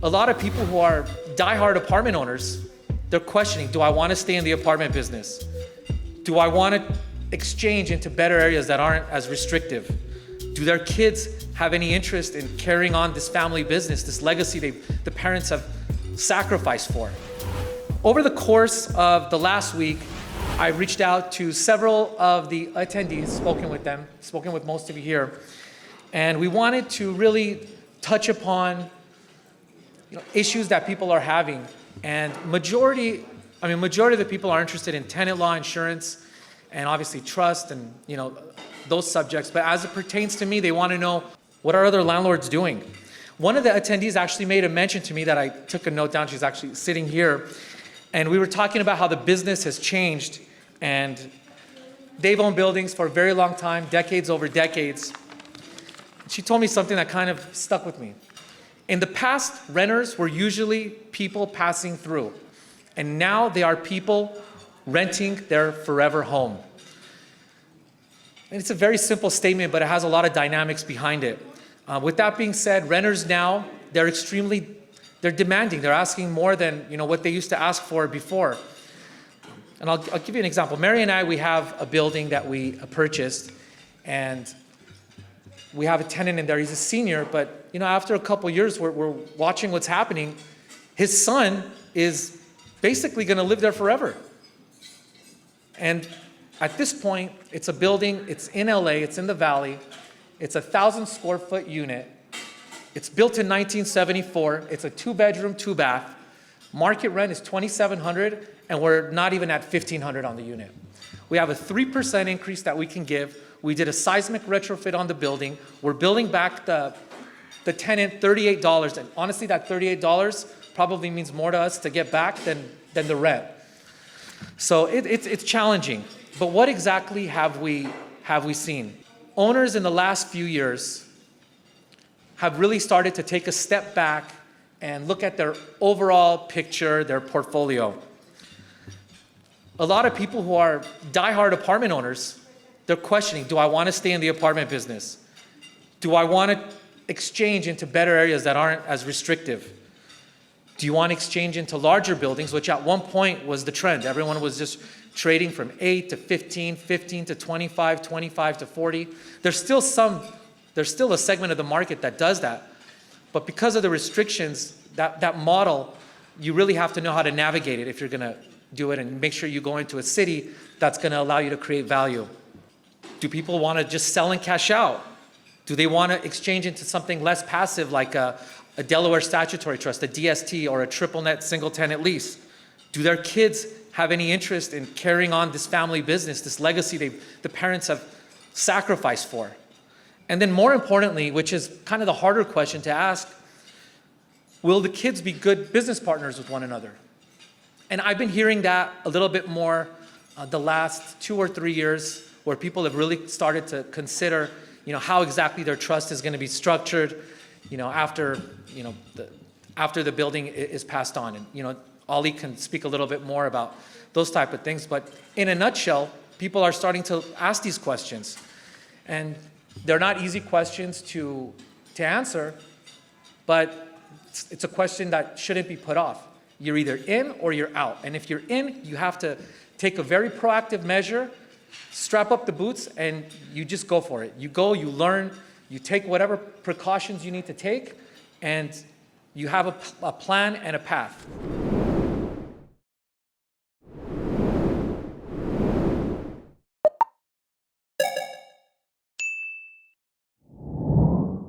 A lot of people who are diehard apartment owners, they're questioning, do I want to stay in the apartment business? Do I want to exchange into better areas that aren't as restrictive? Do their kids have any interest in carrying on this family business, this legacy the parents have sacrificed for? Over the course of the last week, I reached out to several of the attendees, spoken with most of you here, and we wanted to really touch upon issues that people are having. And majority of the people are interested in tenant law, insurance, and obviously trust and those subjects. But as it pertains to me, they want to know, what are other landlords doing? One of the attendees actually made a mention to me that I took a note down. She's actually sitting here. And we were talking about how the business has changed, and they've owned buildings for a very long time, decades over decades. She told me something that kind of stuck with me. In the past, renters were usually people passing through, and now they are people renting their forever home. And it's a very simple statement, but it has a lot of dynamics behind it. With that being said, renters now, they're demanding. They're asking more than what they used to ask for before. And I'll give you an example. Mary and I, we have a building that we purchased, and we have a tenant in there. He's a senior, but after a couple years, we're watching what's happening. His son is basically going to live there forever. And at this point, it's a building. It's in LA. It's in the Valley. It's a 1,000 square foot unit. It's built in 1974. It's a 2-bedroom, 2-bath. Market rent is $2,700, and we're not even at $1,500 on the unit. We have a 3% increase that we can give. We did a seismic retrofit on the building. We're billing back the tenant $38, and honestly, that $38 probably means more to us to get back than the rent. So it's challenging. But what exactly have we seen? Owners in the last few years have really started to take a step back and look at their overall picture, their portfolio. A lot of people who are diehard apartment owners, they're questioning, do I want to stay in the apartment business? Do I want to exchange into better areas that aren't as restrictive? Do you want to exchange into larger buildings, which at one point was the trend? Everyone was just trading from 8 to 15, 15 to 25, 25 to 40. There's still a segment of the market that does that. But because of the restrictions, that model, you really have to know how to navigate it if you're going to do it, and make sure you go into a city that's going to allow you to create value. Do people want to just sell and cash out? Do they want to exchange into something less passive like a Delaware statutory trust, a DST, or a triple net single tenant lease? Do their kids have any interest in carrying on this family business, this legacy the parents have sacrificed for? And then more importantly, which is kind of the harder question to ask, will the kids be good business partners with one another? And I've been hearing that a little bit more the last 2 or 3 years, where people have really started to consider how exactly their trust is going to be structured after the building is passed on. And Ali can speak a little bit more about those type of things. But in a nutshell, people are starting to ask these questions. And they're not easy questions to answer, but it's a question that shouldn't be put off. You're either in or you're out. And if you're in, you have to take a very proactive measure, strap up the boots, and you just go for it. You go, you learn, you take whatever precautions you need to take, and you have a plan and a path.